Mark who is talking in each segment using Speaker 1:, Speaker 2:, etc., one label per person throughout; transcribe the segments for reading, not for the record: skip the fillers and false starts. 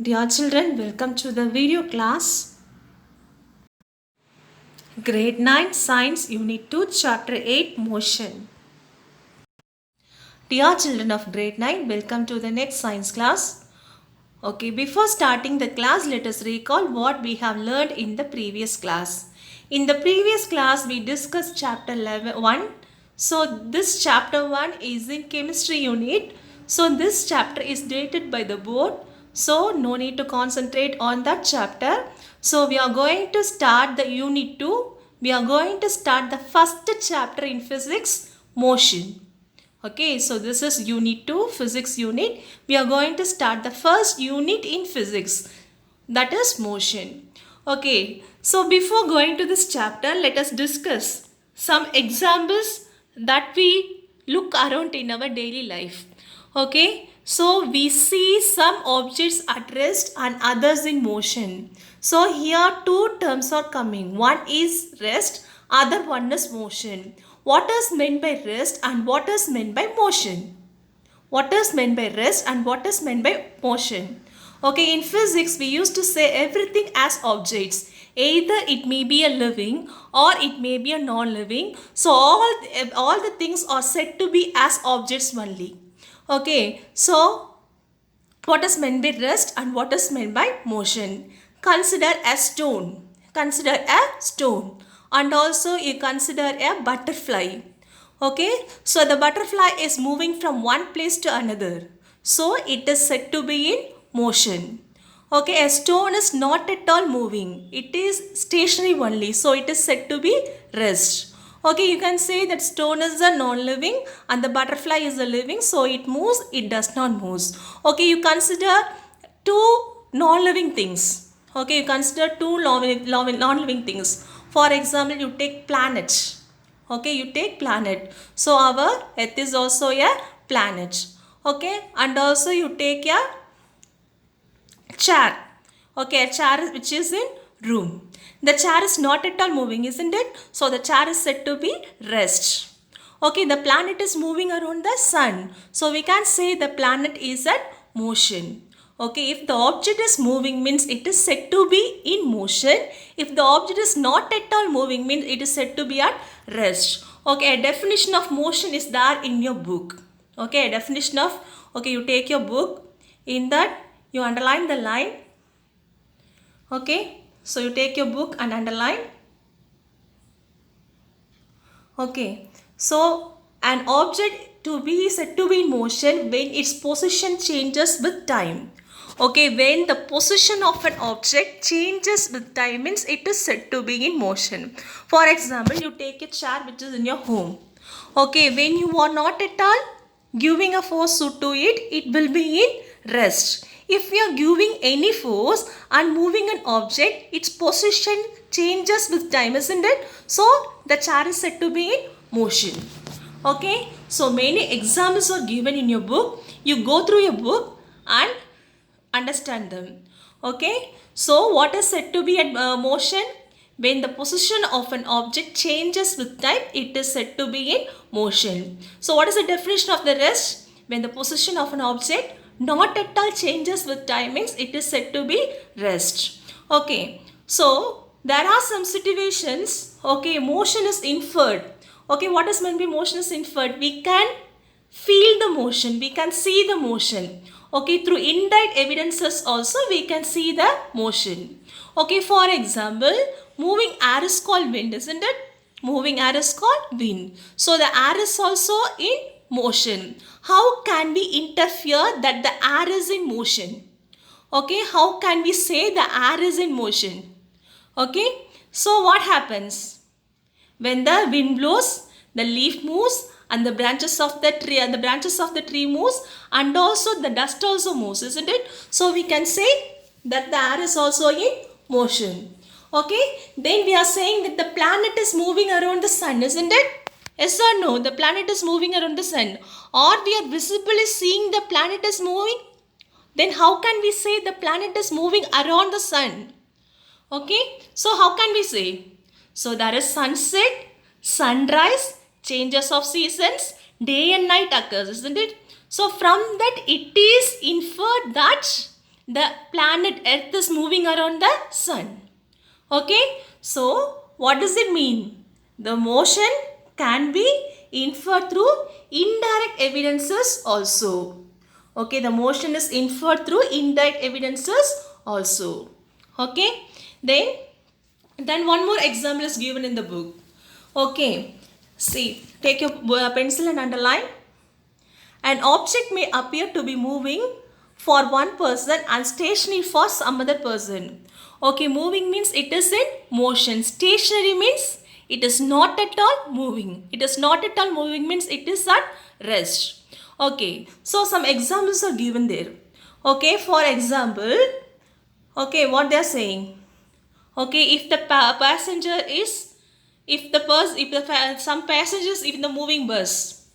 Speaker 1: Dear children, welcome to the video class. Grade 9 Science Unit 2 Chapter 8 Motion. Dear children of grade 9, welcome to the next science class. Okay, before starting the class, let us recall what we have learned in the previous class. In the previous class, we discussed chapter 1. So, this chapter 1 is in chemistry unit. So, this chapter is dated by the board. So, no need to concentrate on that chapter. So, we are going to start the unit 2. We are going to start the first chapter in physics, motion. Okay, so this is unit 2, physics unit. We are going to start the first unit in physics, that is motion. Okay, so before going to this chapter, let us discuss some examples that we look around in our daily life. Okay, so we see some objects at rest and others in motion. So here two terms are coming. One is rest, other one is motion. What is meant by rest and what is meant by motion? What is meant by rest and what is meant by motion? Okay, in physics we used to say everything as objects. Either it may be a living or it may be a non-living. So all the things are said to be as objects only. Okay, so what is meant by rest and what is meant by motion? Consider a stone. Consider a stone. And also you consider a butterfly. Okay, so the butterfly is moving from one place to another. So it is said to be in motion. Okay, a stone is not at all moving. It is stationary only. So it is said to be rest. Okay, you can say that stone is a non-living and the butterfly is a living. So it moves, it does not move. Okay, you consider two non-living things. Okay, you consider two non-living things. For example, you take planet. Okay, you take planet. So our Earth is also a planet. Okay, and also you take a chair. Okay, a chair which is in room. The chair is not at all moving, isn't it? So the chair is said to be rest. Okay, the planet is moving around the sun. So we can say the planet is at motion. Okay, if the object is moving means it is said to be in motion. If the object is not at all moving means it is said to be at rest. Okay, a definition of motion is there in your book. Okay, a definition of, okay, you take your book. In that you underline the line. Okay, so you take your book and underline. Okay, so an object to be said to be in motion when its position changes with time. Okay, when the position of an object changes with time means it is said to be in motion. For example, you take a chair which is in your home. Okay, when you are not at all giving a force to it, it will be in rest. If we are giving any force and moving an object, its position changes with time, isn't it? So the chair is said to be in motion. Okay, so many examples are given in your book. You go through your book and understand them. Okay, so what is said to be in motion? When the position of an object changes with time, it is said to be in motion. So what is the definition of the rest? When the position of an object not at all changes with time means it is said to be rest. Okay, so there are some situations, okay, motion is inferred. Okay, what does mean by motion is inferred? We can feel the motion, we can see the motion. Okay, through indirect evidences also we can see the motion. Okay, for example, moving air is called wind, isn't it? Moving air is called wind. So the air is also in motion. How can we interfere that the air is in motion? Okay, how can we say the air is in motion? Okay, so what happens? When the wind blows, the leaf moves and the branches of the tree moves and also the dust also moves, isn't it? So we can say that the air is also in motion. Okay, then we are saying that the planet is moving around the sun, isn't it? Yes or no? The planet is moving around the sun. Or we are visibly seeing the planet is moving. Then how can we say the planet is moving around the sun? Okay, so how can we say? So there is sunset, sunrise, changes of seasons, day and night occurs, isn't it? So from that it is inferred that The planet Earth is moving around the sun. Okay, so what does it mean? The motion can be inferred through indirect evidences also. Okay, the motion is inferred through indirect evidences also. Okay, then one more example is given in the book. Okay, see, take your pencil and underline. An object may appear to be moving for one person and stationary for some other person. Okay, moving means it is in motion. Stationary means it is not at all moving. It is not at all moving means it is at rest. Okay, so some examples are given there. Okay, for example, okay, what they are saying. Okay, if the passenger is, some passengers in the moving bus.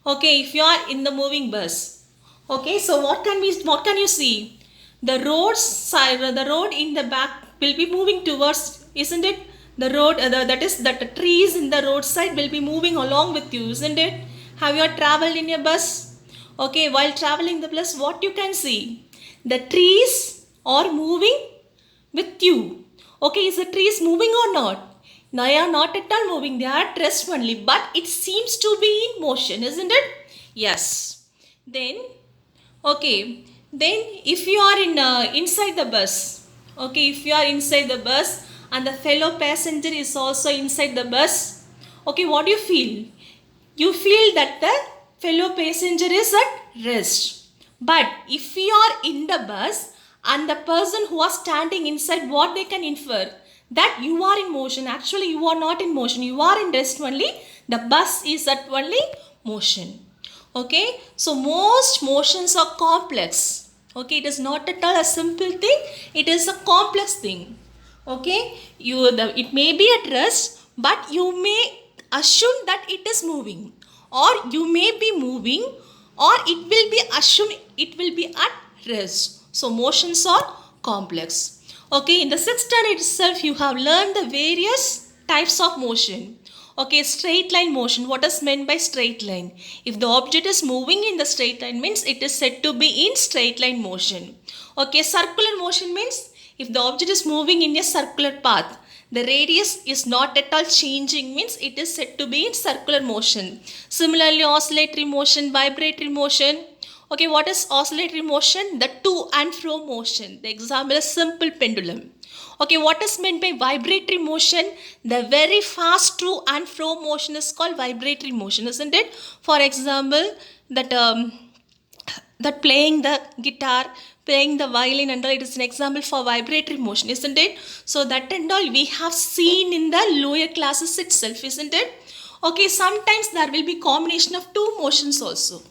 Speaker 1: Okay, if you are in the moving bus. Okay, so what can you see? The road side, the road in the back will be moving towards, isn't it? The road, that is that the trees in the roadside will be moving along with you, isn't it? Have you traveled in a bus? Okay, while traveling the bus, what you can see? The trees are moving with you. Okay, is the trees moving or not? They are not at all moving, they are at rest only, but it seems to be in motion, isn't it? Yes. Then, okay, then if you are inside the bus, okay, if you are inside the bus and the fellow passenger is also inside the bus, okay, what do you feel? You feel that the fellow passenger is at rest. But if you are in the bus and the person who are standing inside, what they can infer? That you are in motion. Actually, you are not in motion. You are in rest only. The bus is at only motion. Okay. So, most motions are complex. Okay. It is not at all a simple thing. It is a complex thing. Okay. It may be at rest, but you may assume that it is moving. Or you may be moving, or it will be assumed it will be at rest. So, motions are complex. Okay, in the 6th standard itself, you have learned the various types of motion. Okay, straight line motion. What is meant by straight line? If the object is moving in the straight line means it is said to be in straight line motion. Okay, circular motion means if the object is moving in a circular path, the radius is not at all changing means it is said to be in circular motion. Similarly, oscillatory motion, vibratory motion. Okay, what is oscillatory motion? The to and fro motion. The example is simple pendulum. Okay, what is meant by vibratory motion? The very fast to and fro motion is called vibratory motion, isn't it? For example, that playing the guitar, playing the violin and all, it is an example for vibratory motion, isn't it? So that and all we have seen in the lower classes itself, isn't it? Okay, sometimes there will be combination of two motions also.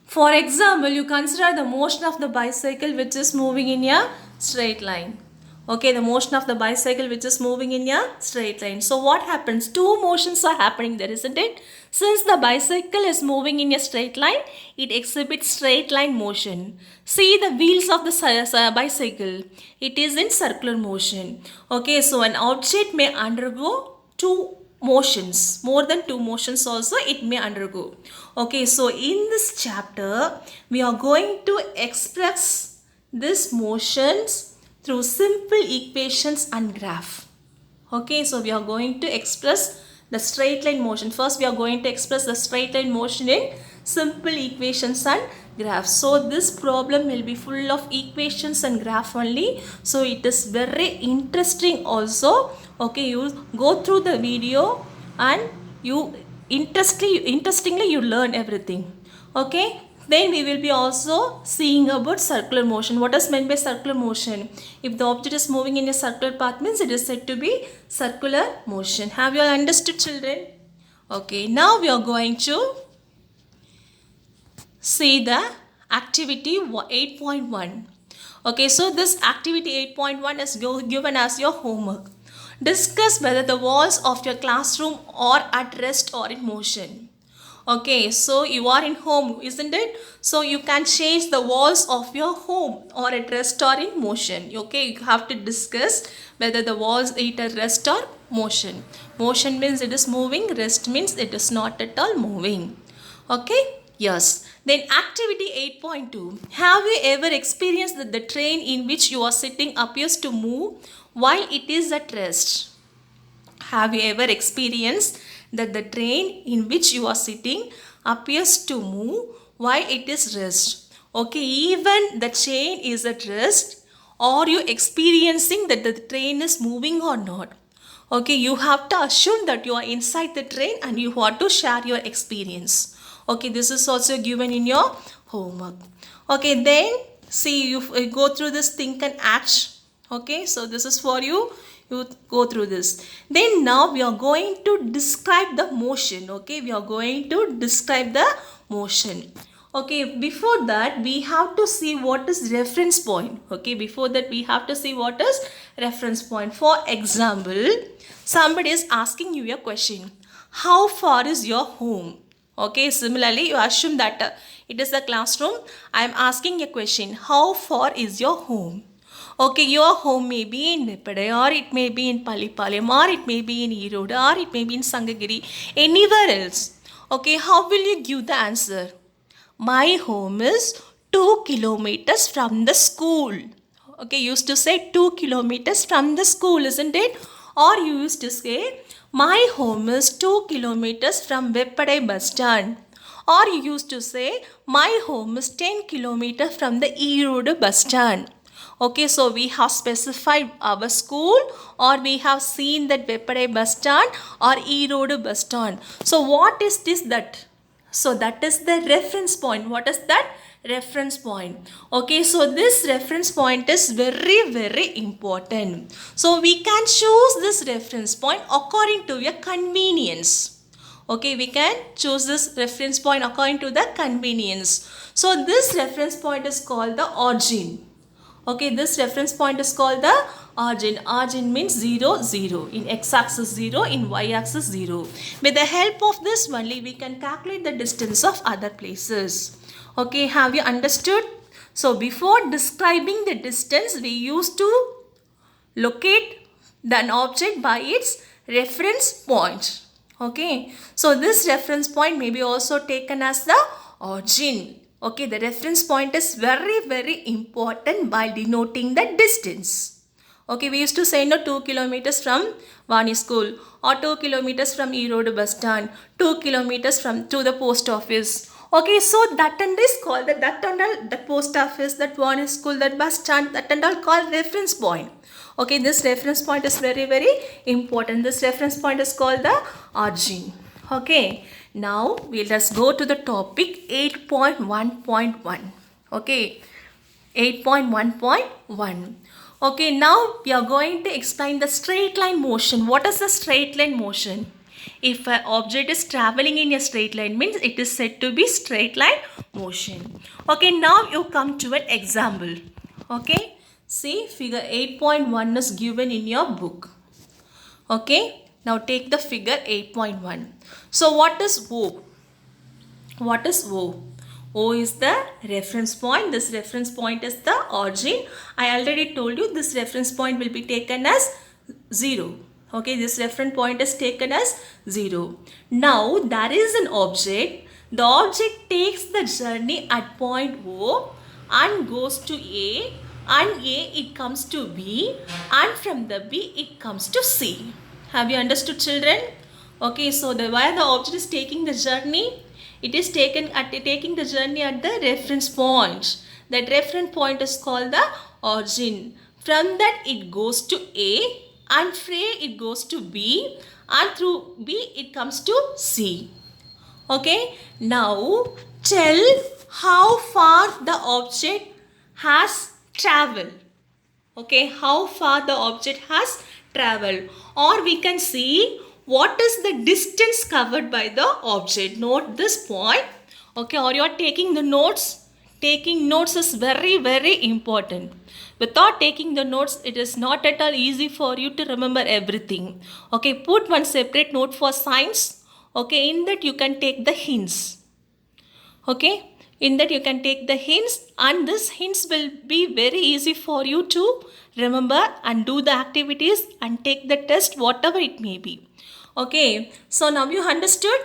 Speaker 1: For example, you consider the motion of the bicycle which is moving in a straight line. Okay, the motion of the bicycle which is moving in a straight line. So what happens? Two motions are happening there, isn't it? Since the bicycle is moving in a straight line, it exhibits straight line motion. See the wheels of the bicycle. It is in circular motion. Okay, so an object may undergo two motions, more than two motions also it may undergo. Okay, so in this chapter we are going to express these motions through simple equations and graph. Okay, so we are going to express the straight line motion. First we are going to express the straight line motion in simple equations and graphs. So this problem will be full of equations and graph only. So it is very interesting also. Okay, you go through the video and you interestingly you learn everything. Okay, then we will be also seeing about circular motion. What is meant by circular motion? If the object is moving in a circular path means it is said to be circular motion. Have you all understood, children? Okay, now we are going to see the activity 8.1. Okay, so this activity 8.1 is given as your homework. Discuss whether the walls of your classroom are at rest or in motion. Okay, so you are in home, isn't it? So you can change the walls of your home or at rest or in motion. Okay, you have to discuss whether the walls are at rest or motion. Motion means it is moving, rest means it is not at all moving. Okay, Yes. Then activity 8.2. Have you ever experienced that the train in which you are sitting appears to move while it is at rest? Have you ever experienced that the train in which you are sitting appears to move while it is rest? Okay, even the chain is at rest. Are you experiencing that the train is moving or not? Okay, you have to assume that you are inside the train and you want to share your experience. Okay, this is also given in your homework. Okay, then see, you go through this think and act. Okay, so this is for you. You go through this. Then now we are going to describe the motion. Okay, we are going to describe the motion. Okay, before that we have to see what is reference point. Okay, before that we have to see what is reference point. For example, somebody is asking you a question. How far is your home? Okay, similarly you assume that it is a classroom. I am asking a question. How far is your home? Okay, your home may be in Veppade, or it may be in Pallipalayam, or it may be in Erode, or it may be in Sangagiri, anywhere else. Okay, how will you give the answer? My home is 2 kilometers from the school. Okay, you used to say 2 kilometers from the school, isn't it? Or you used to say, my home is 2 kilometers from Veppade bus stand. Or you used to say, my home is 10 kilometers from the Erode bus stand. Okay, so we have specified our school, or we have seen that Veppade bus stand or Erode bus stand. So what is this that? So that is the reference point. What is that? Reference point. Okay, so this reference point is very important. So we can choose this reference point according to your convenience. Okay, we can choose this reference point according to the convenience. So this reference point is called the origin. Okay, this reference point is called the origin. Origin means 0, 0. In x-axis 0, in y-axis 0. With the help of this only, we can calculate the distance of other places. Okay, have you understood? So, before describing the distance, we used to locate an object by its reference point. Okay, so this reference point may be also taken as the origin. Okay, the reference point is very important by denoting the distance. Okay, we used to say 2 kilometers from Vani school, or 2 kilometers from Erode bus stand, 2 kilometers from to the post office. Okay, so that and is called that and all, the post office, that Vani school, that bus stand, that and all called reference point. Okay, this reference point is very important. This reference point is called the origin. Okay, now let's go to the topic 8.1.1. Okay, 8.1.1. Okay, now we are going to explain the straight line motion. What is the straight line motion? If an object is traveling in a straight line, means it is said to be straight line motion. Okay, now you come to an example. Okay, see, figure 8.1 is given in your book. Okay, now take the figure 8.1. So what is O? What is O? O is the reference point. This reference point is the origin. I already told you this reference point will be taken as 0. Okay, this reference point is taken as 0. Now there is an object. The object takes the journey at point O and goes to A, and A it comes to B, and from the B it comes to C. Have you understood, children? Okay, so where the object is taking the journey, it is taking the journey at the reference point. That reference point is called the origin. From that it goes to A, and from A it goes to B, and through B it comes to C. Okay, now tell how far the object has traveled. Okay, how far the object has traveled, or we can see what is the distance covered by the object. Note this point. Okay, or you are taking the notes. Taking notes is very important. Without taking the notes, it is not at all easy for you to remember everything. Okay, put one separate note for science. Okay, in that you can take the hints. Okay, in that you can take the hints, and this hints will be very easy for you to remember and do the activities and take the test, whatever it may be. Okay, so now you understood.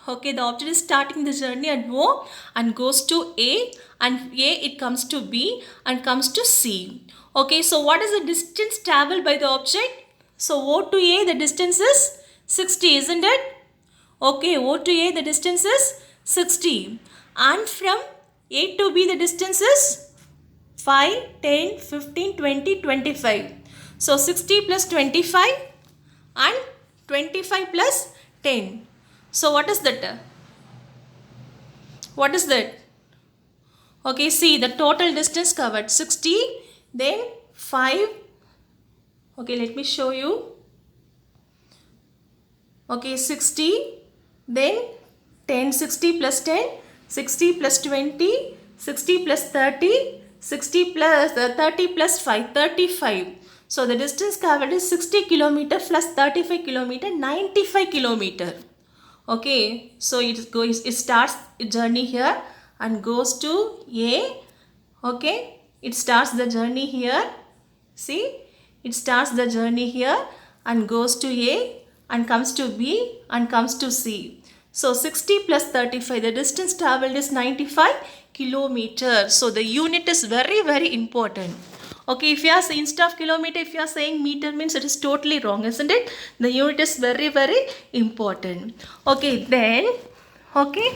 Speaker 1: Okay, the object is starting the journey at O and goes to A, and A it comes to B and comes to C. Okay, so what is the distance traveled by the object? So O to A, the distance is 60, isn't it? Okay, O to A, the distance is 60. And from A to B, the distance is 5, 10, 15, 20, 25. So 60 plus 25 and 25 plus 10. So what is that? What is that? Okay, see the total distance covered 60, then 5. Okay, let me show you. Okay, 60, then 10, 60 plus 10, 60 plus 20, 60 plus 30, 60 plus 30 plus 5, 35. So the distance covered is 60 kilometer plus 35 kilometer, 95 kilometer. Okay, so it starts journey here and goes to A. Okay, it starts the journey here. See, it starts the journey here and goes to A and comes to B and comes to C. So 60 plus 35, the distance traveled is 95 kilometers. So the unit is very, very important. Okay, if you are saying instead of kilometer, if you are saying meter, means it is totally wrong, isn't it? The unit is very, very important. Okay, then, okay,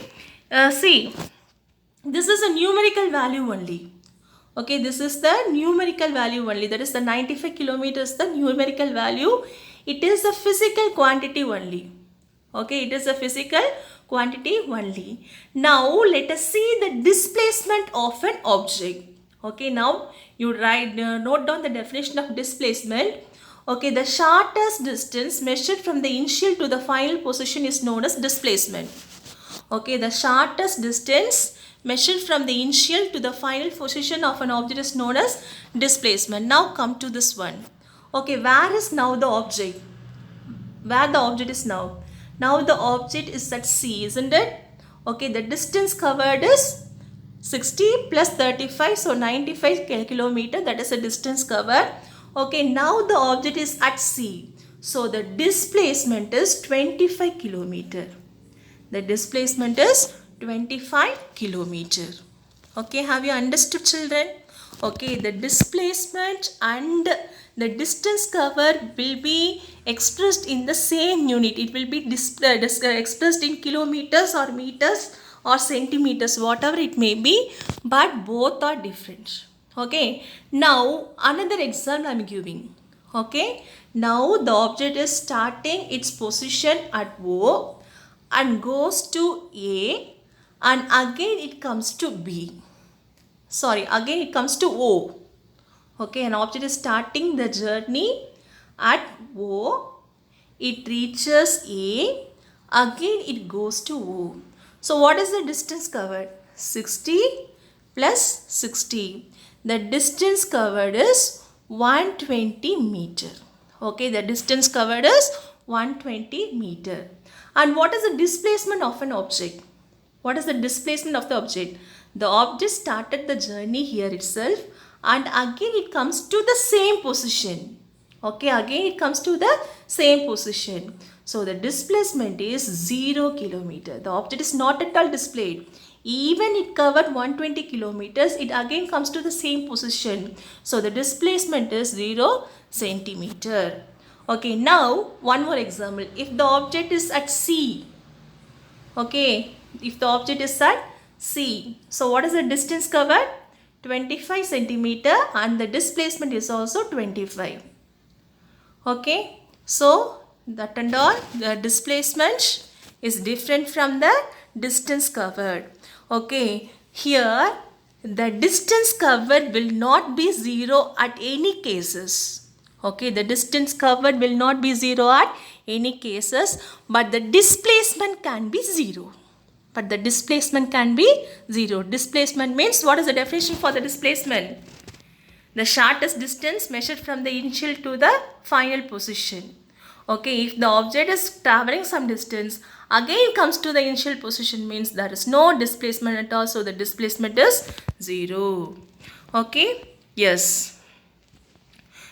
Speaker 1: see, this is a numerical value only. Okay, this is the numerical value only. That is the 95 kilometers, the numerical value. It is a physical quantity only. Okay, it is a physical quantity only. Now, let us see the displacement of an object. Okay, now you note down the definition of displacement. Okay, the shortest distance measured from the initial to the final position is known as displacement. Okay, the shortest distance measured from the initial to the final position of an object is known as displacement. Now come to this one. Okay, where is now the object? Where the object is now? Now the object is at C, isn't it? Okay, the distance covered is 60 plus 35, so 95 kilometer, that is the distance covered. Okay, now the object is at C. So the displacement is 25 kilometer. The displacement is 25 kilometer. Okay, have you understood, children? Okay, the displacement and the distance covered will be expressed in the same unit. It will be expressed in kilometers or meters or centimeters, whatever it may be, but both are different. Okay, now another example I am giving. Okay, now the object is starting its position at O and goes to A, and again it comes to B. Sorry, again it comes to O. Okay, an object is starting the journey at O, it reaches A, again it goes to O. So what is the distance covered? 60 plus 60. The distance covered is 120 meter. Okay, the distance covered is 120 meter. And what is the displacement of an object? What is the displacement of the object? The object started the journey here itself and again it comes to the same position. Okay, again it comes to the same position. So the displacement is 0 kilometer. The object is not at all displayed. Even it covered 120 kilometers, it again comes to the same position. So the displacement is 0 centimeter. Okay, now one more example. If the object is at C, okay, if the object is at C, so what is the distance covered? 25 centimeter, and the displacement is also 25. Okay, so that and all, the displacement is different from the distance covered. Okay, here the distance covered will not be 0 at any cases. Okay, the distance covered will not be 0 at any cases, but the displacement can be 0. But the displacement can be 0. Displacement means, what is the definition for the displacement? The shortest distance measured from the initial to the final position. Okay, if the object is traveling some distance, again comes to the initial position, means there is no displacement at all. So the displacement is 0. Okay, yes.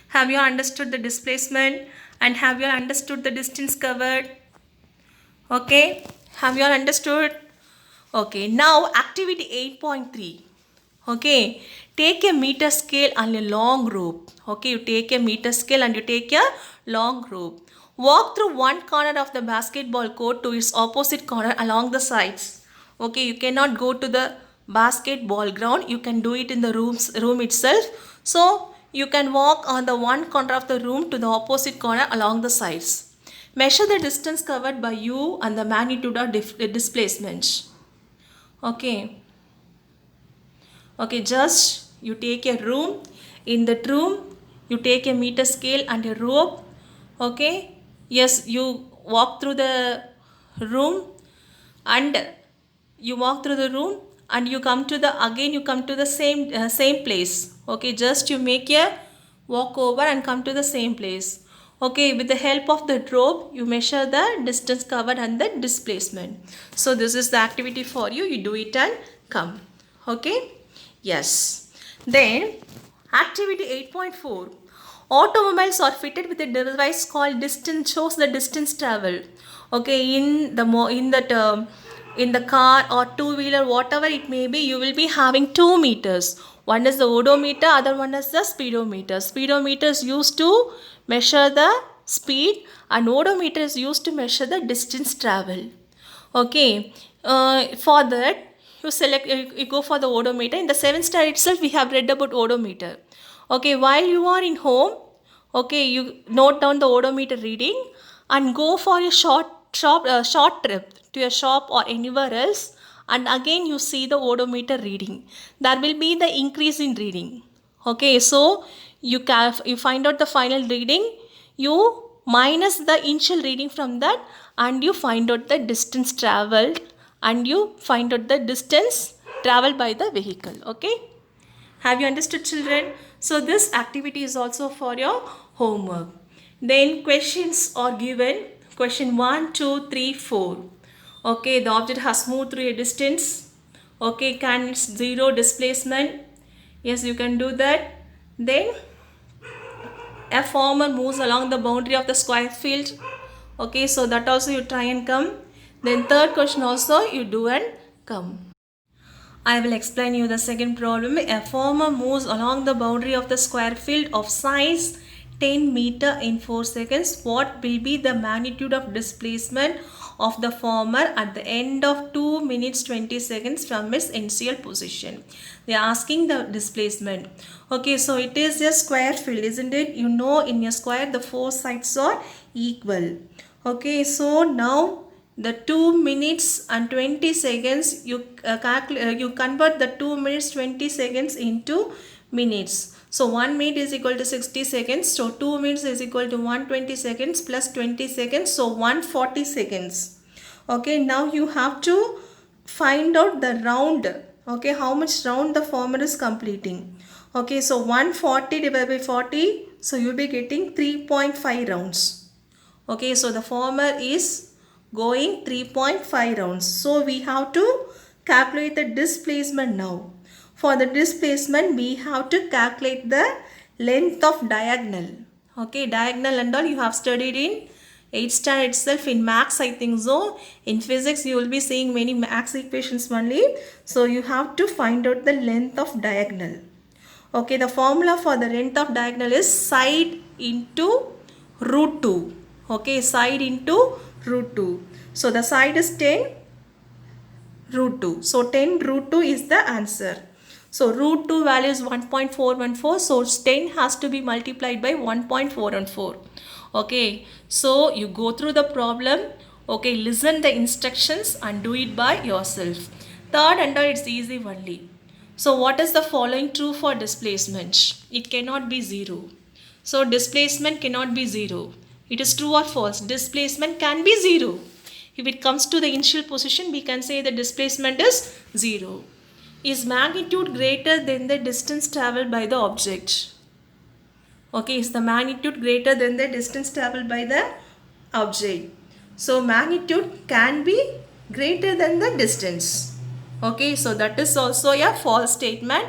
Speaker 1: Have you understood the displacement and have you understood the distance covered? Okay, Have you all understood? Okay, now activity 8.3. Okay, take a meter scale and a long rope. Okay, you take a meter scale and you take a long rope. Walk through one corner of the basketball court to its opposite corner along the sides. Okay, you cannot go to the basketball ground. You can do it in the room itself. So, you can walk on the one corner of the room to the opposite corner along the sides. Measure the distance covered by you and the magnitude of displacement. Okay. Okay, just you take a room. In that room, you take a meter scale and a rope. Okay. Yes, you walk through the room and you walk through the room and you come to the again you come to the same place. Okay, just you make a walk over and come to the same place. Okay, with the help of the rope, you measure the distance covered and the displacement. So this is the activity for you. You do it and come. Okay. Yes. Then activity 8.4. Automobiles are fitted with a device called distance shows the distance travel. Okay, in the car or two-wheeler, whatever it may be, you will be having 2 meters. One is the odometer, other one is the speedometer. Speedometer is used to measure the speed and odometer is used to measure the distance travel. Okay, for that you go for the odometer. In the 7th standard itself we have read about odometer. Okay, while you are in home, okay, you note down the odometer reading and go for a short trip to a shop or anywhere else, and again you see the odometer reading. There will be the increase in reading. Okay, so you find out the final reading, you minus the initial reading from that, and you find out the distance traveled and you find out the distance traveled by the vehicle. Okay, have you understood, children? So this activity is also for your homework. Then questions are given. Question 1, 2, 3, 4. Okay, the object has moved through a distance. Okay, can it's zero displacement? Yes, you can do that. Then a farmer moves along the boundary of the square field. Okay, so that also you try and come. Then third question also you do and come. I will explain you the second problem. A farmer moves along the boundary of the square field of size 10 meter in 4 seconds. What will be the magnitude of displacement of the farmer at the end of 2 minutes 20 seconds from its initial position? They are asking the displacement. Okay, so it is a square field, isn't it? You know, in a square the 4 sides are equal. Okay, so now the 2 minutes and 20 seconds you convert the 2 minutes 20 seconds into minutes. So 1 minute is equal to 60 seconds. So 2 minutes is equal to 120 seconds plus 20 seconds. So 140 seconds. Okay, now you have to find out the round. Okay, how much round the farmer is completing. Okay, so 140 divided by 40. So you will be getting 3.5 rounds. Okay, so the farmer is going 3.5 rounds. So we have to calculate the displacement now. For the displacement, we have to calculate the length of diagonal. Okay, diagonal and all you have studied in 8th standard itself. In maths, I think so. In physics, you will be seeing many maths equations only. So you have to find out the length of diagonal. Okay, the formula for the length of diagonal is side into root 2. Okay, side into root 2. So the side is 10 root 2. So 10 root 2 is the answer. So root 2 value is 1.414. So 10 has to be multiplied by 1.414. Okay, so you go through the problem. Okay, listen the instructions and do it by yourself. Third and all, it's easy only. So what is the following true for displacement? It cannot be 0. So displacement cannot be 0. It is true or false? Displacement can be 0. If it comes to the initial position, we can say the displacement is 0. Is magnitude greater than the distance traveled by the object? Okay, is the magnitude greater than the distance traveled by the object? So magnitude can be greater than the distance. Okay, so that is also a false statement.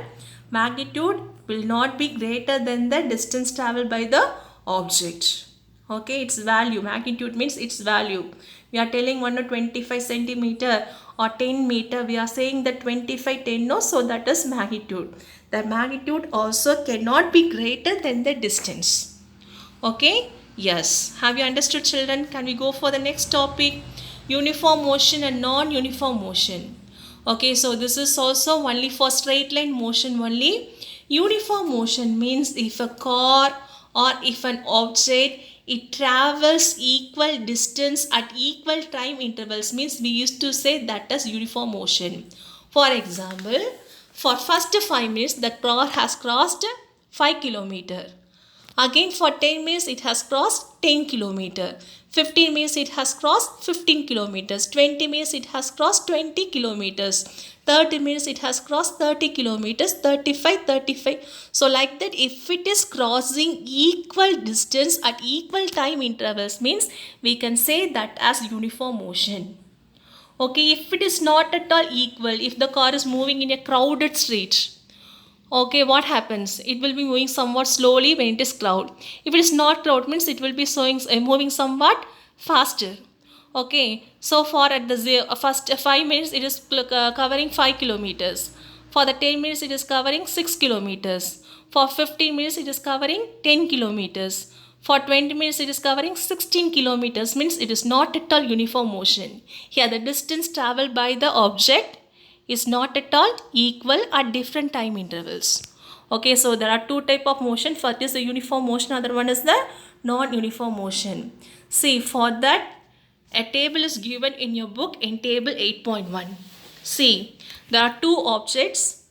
Speaker 1: Magnitude will not be greater than the distance traveled by the object. Okay, its value. Magnitude means its value. We are telling 125 centimeter or 10 meter. We are saying that 25, 10, no. So that is magnitude. The magnitude also cannot be greater than the distance. Okay. Yes. Have you understood, children? Can we go for the next topic? Uniform motion and non-uniform motion. Okay, so this is also only for straight line motion only. Uniform motion means if a car or if an object, it travels equal distance at equal time intervals, means we used to say that as uniform motion. For example, for first 5 minutes the car has crossed 5 kilometer. Again for 10 minutes it has crossed 10 kilometer. 15 minutes it has crossed 15 kilometers. 20 minutes it has crossed 20 kilometers. 30 minutes it has crossed 30 kilometers. 35. So like that, if it is crossing equal distance at equal time intervals, means we can say that as uniform motion. Okay, if it is not at all equal, if the car is moving in a crowded street, okay, what happens? It will be moving somewhat slowly when it is crowd. If it is not crowd, means it will be moving somewhat faster. Okay, so for at the first 5 minutes it is covering 5 kilometers. For the 10 minutes it is covering 6 kilometers. For 15 minutes it is covering 10 kilometers. For 20 minutes it is covering 16 kilometers, means it is not at all uniform motion. Here the distance traveled by the object is not at all equal at different time intervals. Okay, so there are two type of motion. First is the uniform motion, other one is the non-uniform motion. See, for that a table is given in your book in table 8.1. See, there are two objects.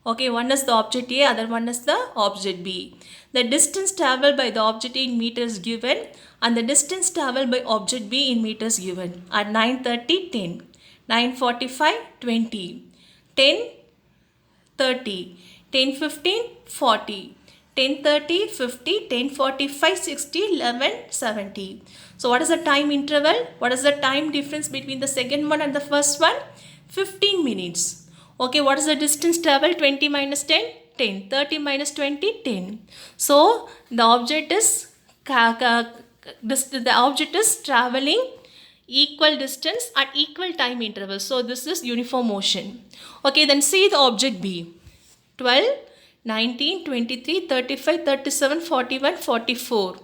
Speaker 1: Okay, one is the object A, other one is the object B. The distance traveled by the object A in meters given and the distance traveled by object B in meters given at 9:30, 10. 9:45, 20, 10, 30, 10:15, 40, 10:30, 50, 10:45, 60, 11, 70. So what is the time interval? What is the time difference between the second one and the first one? 15 minutes. Okay, what is the distance traveled? 20 minus 10, 10. 30 minus 20, 10. So the object is traveling equal distance at equal time intervals. So this is uniform motion. Okay, then see the object B. 12, 19, 23, 35, 37, 41, 44.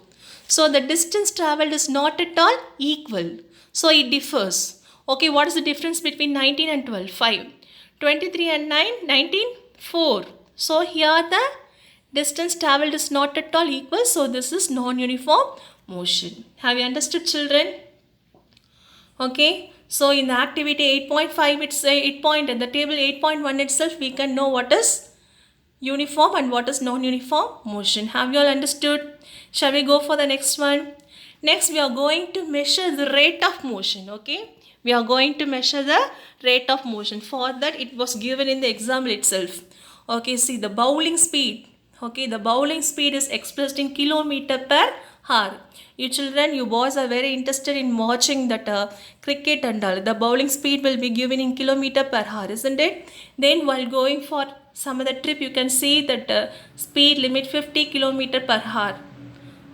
Speaker 1: So the distance traveled is not at all equal. So it differs. Okay, what is the difference between 19 and 12? 5. 23 and 9, 19, 4. So here the distance traveled is not at all equal. So this is non-uniform motion. Have you understood, children? Okay, so in the activity 8.5, it's a 8 in the table 8.1 itself, we can know what is uniform and what is non-uniform motion. Have you all understood? Shall we go for the next one? Next, we are going to measure the rate of motion. Okay, we are going to measure the rate of motion. For that, it was given in the example itself. Okay, see the bowling speed. Okay, the bowling speed is expressed in kilometer per hour. You children, you boys are very interested in watching that cricket and all. The bowling speed will be given in kilometer per hour, isn't it? Then while going for some other trip, you can see that speed limit 50 kilometer per hour.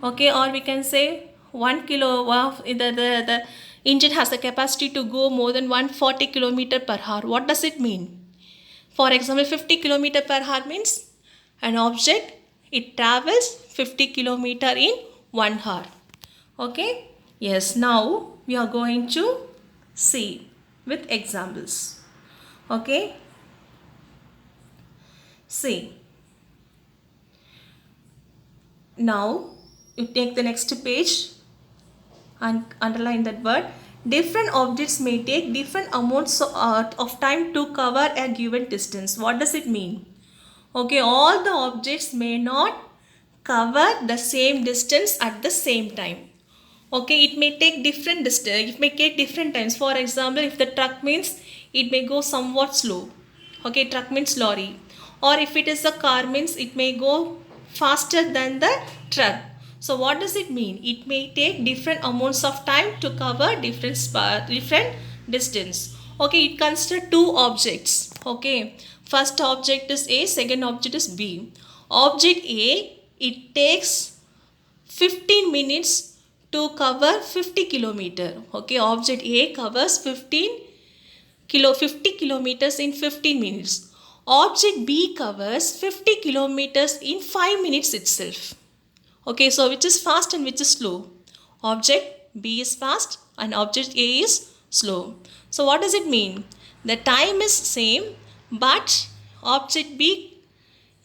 Speaker 1: Okay, or we can say 1 kilo, the engine has the capacity to go more than 140 kilometer per hour. What does it mean? For example, 50 kilometer per hour means an object, it travels 50 kilometer in 1 hour. Okay, yes, now we are going to see with examples. Okay, see, now you take the next page and underline that word. Different objects may take different amounts of time to cover a given distance. What does it mean? Okay, all the objects may not cover the same distance at the same time. Okay, it may take different distance, it may take different times. For example, if the truck means it may go somewhat slow. Okay, truck means lorry. Or if it is a car means it may go faster than the truck. So what does it mean? It may take different amounts of time to cover different distance. Okay, it considers two objects. Okay, first object is A, second object is B. Object A, it takes 15 minutes to cover 50 kilometer. Okay, object A covers 50 kilometers in 15 minutes. Object B covers 50 kilometers in 5 minutes itself. Okay, so which is fast and which is slow? Object B is fast and object A is slow. So what does it mean? The time is same, but object B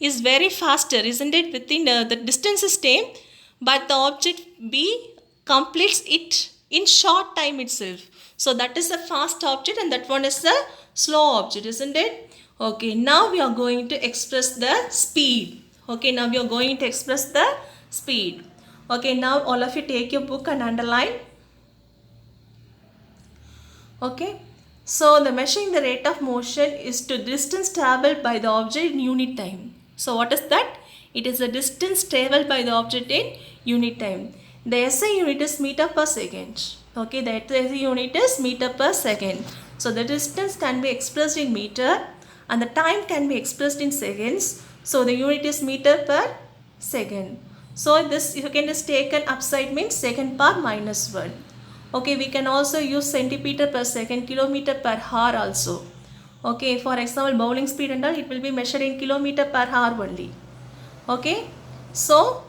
Speaker 1: is very faster, isn't it? Within the distance is same, but the object B completes it in short time itself. So that is the fast object and that one is the slow object, isn't it? Okay, now we are going to express the speed. Okay, now we are going to express the speed. Okay, now all of you take your book and underline. Okay, so the measuring the rate of motion is to distance traveled by the object in unit time. So what is that? It is the distance traveled by the object in unit time. The SI unit is meter per second. Okay, the SI unit is meter per second. So the distance can be expressed in meter and the time can be expressed in seconds. So the unit is meter per second. So this you can just take an upside means second power minus 1. Okay, we can also use centimeter per second, kilometer per hour also. Okay, for example, bowling speed and all, it will be measured in kilometer per hour only. Okay, so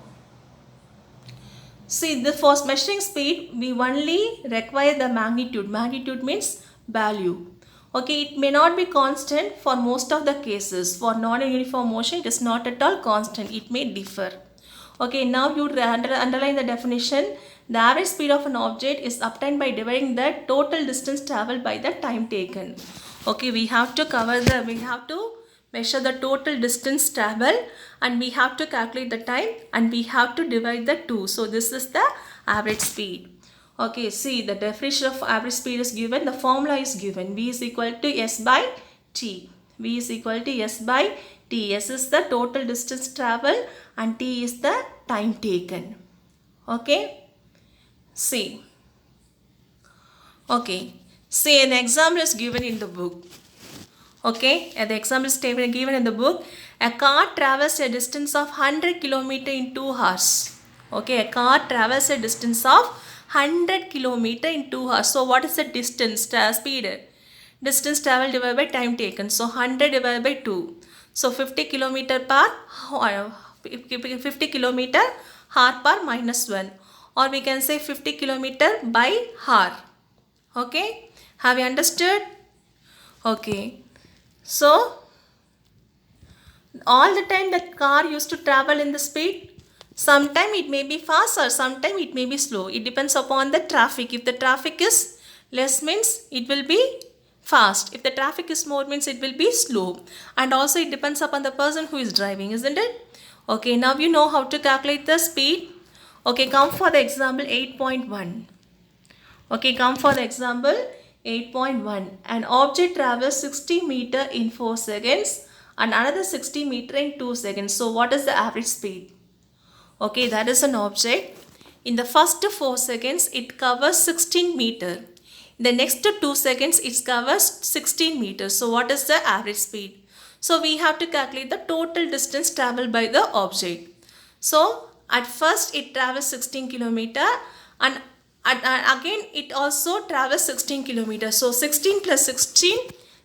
Speaker 1: see, the for measuring speed, we only require the magnitude. Magnitude means value. Okay, it may not be constant for most of the cases. For non-uniform motion, it is not at all constant. It may differ. Okay, now you underline the definition. The average speed of an object is obtained by dividing the total distance traveled by the time taken. Okay, we have to measure the total distance traveled and we have to calculate the time and we have to divide the two. So this is the average speed. Okay, see, the definition of average speed is given. The formula is given. V is equal to S by T. V is equal to S by T. S is the total distance traveled and T is the time taken. Okay. See. Okay. See, an example is given in the book. Okay. The example is given in the book. A car travels a distance of 100 km in 2 hours. Okay. A car travels a distance of 100 km in 2 hours. So, what is the distance? Speed. Distance traveled divided by time taken. So, 100 divided by 2. So, 50 km per 50 km hour per minus 1. Or we can say 50 km by hour. Okay. Have you understood? Okay. So, all the time the car used to travel in the speed. Sometime it may be fast or sometime it may be slow. It depends upon the traffic. If the traffic is less means it will be fast. If the traffic is more means it will be slow. And also it depends upon the person who is driving, isn't it? Okay, now you know how to calculate the speed. Okay, come for the example 8.1. Okay, come for the example 8.1. An object travels 60 meter in 4 seconds and another 60 meter in 2 seconds. So what is the average speed? Okay, that is an object. In the first 4 seconds, it covers 16 meter. In the next 2 seconds, it covers 16 meters. So what is the average speed? So we have to calculate the total distance traveled by the object. So at first it travels 16 kilometer and again it also travels 16 kilometers. So 16 plus 16,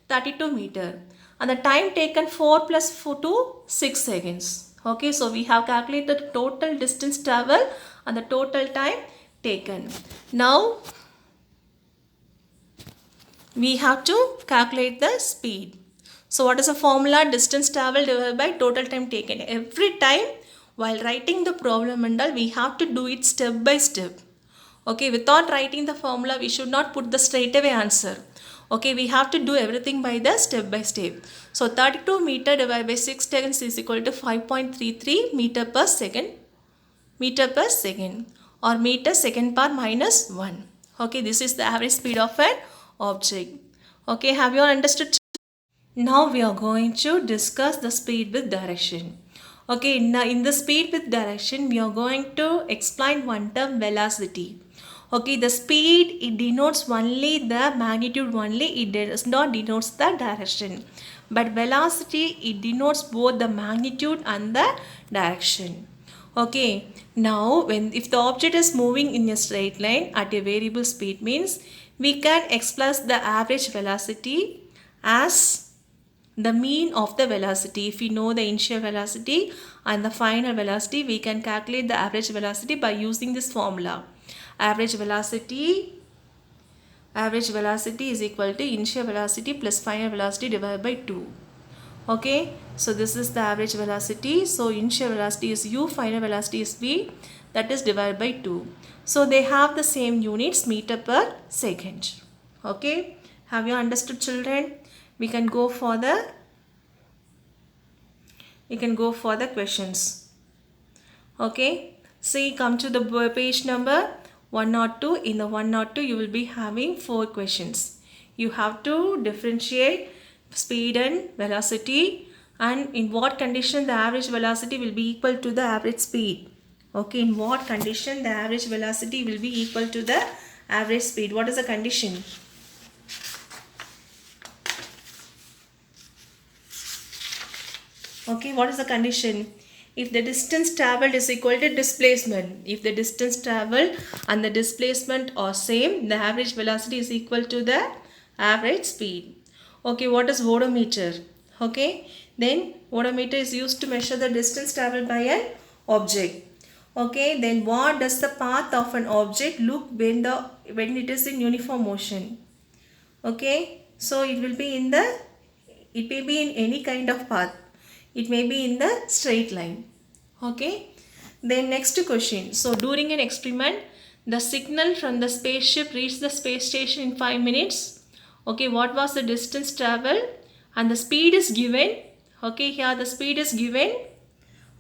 Speaker 1: 32 meter. And the time taken 4 plus 4 to 6 seconds. Okay, so we have calculated the total distance travel and the total time taken. Now we have to calculate the speed. So what is the formula? Distance traveled divided by total time taken. Every time while writing the problem and all, we have to do it step by step. Okay, without writing the formula, we should not put the straight away answer. Okay, we have to do everything by the step by step. So 32 meter divided by 6 seconds is equal to 5.33 meter per second or meter second per minus 1. Okay, this is the average speed of an object. Okay, have you all understood? Now we are going to discuss the speed with direction. Okay, now in the speed with direction, we are going to explain one term, velocity. Okay, the speed, it denotes only the magnitude only, it does not denotes the direction. But velocity, it denotes both the magnitude and the direction. Okay, now when if the object is moving in a straight line at a variable speed means we can express the average velocity as the mean of the velocity. If we know the initial velocity and the final velocity, we can calculate the average velocity by using this formula. Average velocity is equal to initial velocity plus final velocity divided by 2. Okay, so this is the average velocity. So initial velocity is u, final velocity is v, that is divided by 2. So they have the same units, meter per second. Okay, have you understood, children? We can go for the questions. Okay, see, come to the page number 102. In the 102 you will be having 4 questions. You have to differentiate speed and velocity, and in what condition the average velocity will be equal to the average speed. Okay, in what condition the average velocity will be equal to the average speed? What is the condition? Okay, what is the condition? If the distance traveled is equal to displacement. If the distance traveled and the displacement are same, the average velocity is equal to the average speed. Okay, what is odometer? Okay, then odometer is used to measure the distance traveled by an object. Okay, then what does the path of an object look when it is in uniform motion? Okay, so it may be in any kind of path. It may be in the straight line. Okay, then next question. So during an experiment, the signal from the spaceship reached the space station in 5 minutes. Okay, what was the distance traveled and the speed is given. Okay, here the speed is given.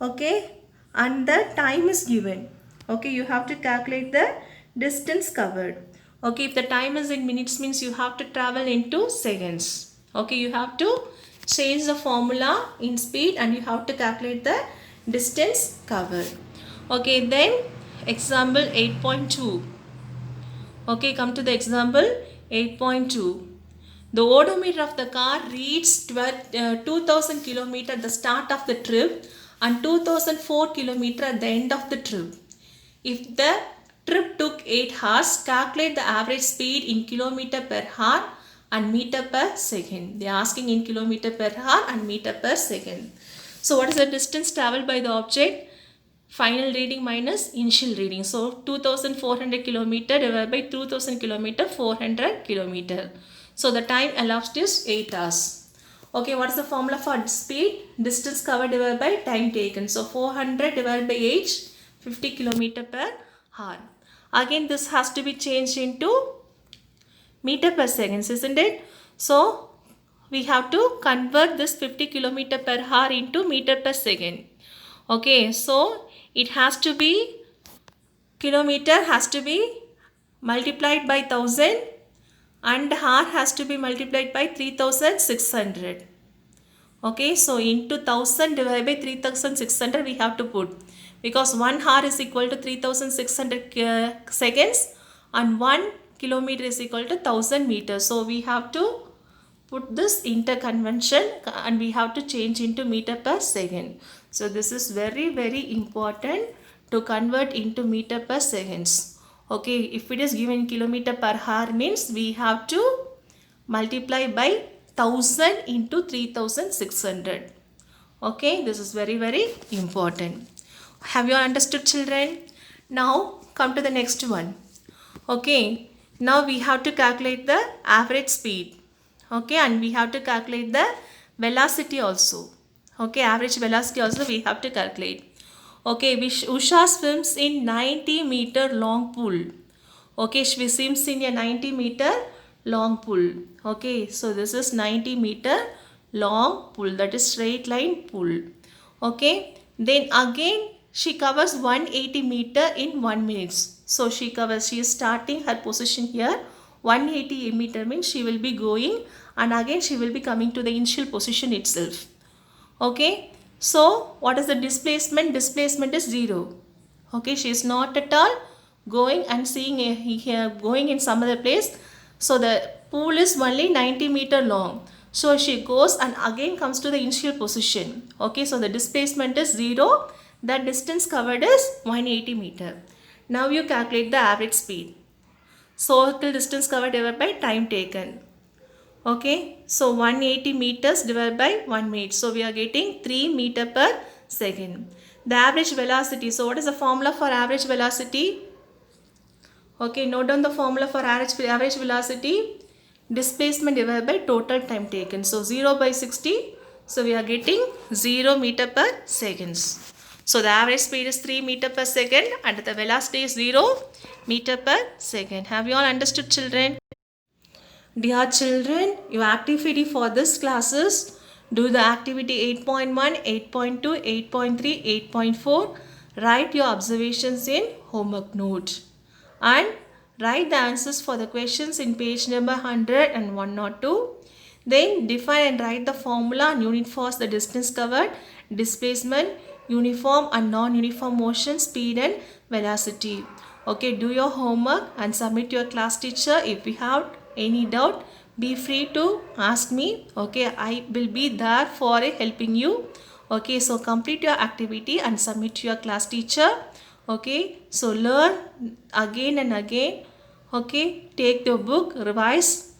Speaker 1: Okay, and the time is given. Okay, you have to calculate the distance covered. Okay, if the time is in minutes means you have to travel into seconds. Okay, you have to change the formula in speed and you have to calculate the distance covered. Okay, then example 8.2. Okay, come to the example 8.2. The odometer of the car reached 2000 km at the start of the trip and 2004 km at the end of the trip. If the trip took 8 hours, calculate the average speed in kilometer per hour and meter per second. They are asking in kilometer per hour and meter per second. So what is the distance traveled by the object? Final reading minus initial reading. So 2400 km divided by 2000 km, 400 km. So the time elapsed is 8 hours. Okay, what is the formula for speed? Distance covered divided by time taken. So 400 divided by 8, 50 km per hour. Again, this has to be changed into meter per second, isn't it? So we have to convert this 50 km per hour into meter per second. Okay, so it has to be, kilometer has to be multiplied by 1000 and hour has to be multiplied by 3600. Okay, so into 1000 divided by 3600 we have to put, because 1 hour is equal to 3600 seconds and 1 kilometer is equal to 1000 meters. So we have to put this interconvention and we have to change into meter per second. So this is very, very important to convert into meter per seconds. Okay, if it is given kilometer per hour means we have to multiply by 1000 into 3600. Okay, this is very, very important. Have you understood, children? Now come to the next one. Okay, now we have to calculate the average speed. Okay, and we have to calculate the velocity also. Okay, average velocity also we have to calculate. Okay, Usha swims in 90-meter long pool. Okay, she swims in a 90-meter long pool. Okay, so this is 90-meter long pool, that is straight line pool. Okay, then again she covers 180 meter in 1 minute. So she is starting her position here. 180 meter means she will be going and again she will be coming to the initial position itself. Okay, so what is the displacement? Displacement is 0. Okay, she is not at all going and seeing going in some other place. So the pool is only 90 meter long. So she goes and again comes to the initial position. Okay, so the displacement is 0. The distance covered is 180 meter. Now you calculate the average speed. Circle distance covered divided by time taken. Okay, so 180 meters divided by 1 minute. So we are getting 3 meter per second. The average velocity. So what is the formula for average velocity? Okay, note down the formula for average velocity. Displacement divided by total time taken. So 0 by 60. So we are getting 0 meter per seconds. So the average speed is 3 meter per second and the velocity is 0 meter per second. Have you all understood, children? Dear children, your activity for this class is do the activity 8.1, 8.2, 8.3, 8.4. Write your observations in homework note. And write the answers for the questions in page number 100 and 102. Then define and write the formula and unit force, the distance covered, displacement, uniform and non-uniform motion, speed and velocity. Okay, do your homework and submit to your class teacher. If you have any doubt, be free to ask me. Okay, I will be there for helping you. Okay, so complete your activity and submit to your class teacher. Okay, so learn again and again. Okay, take the book, revise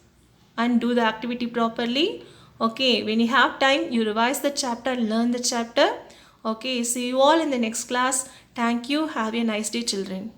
Speaker 1: and do the activity properly. Okay, when you have time, you revise the chapter and learn the chapter. Okay, see you all in the next class. Thank you. Have a nice day, children.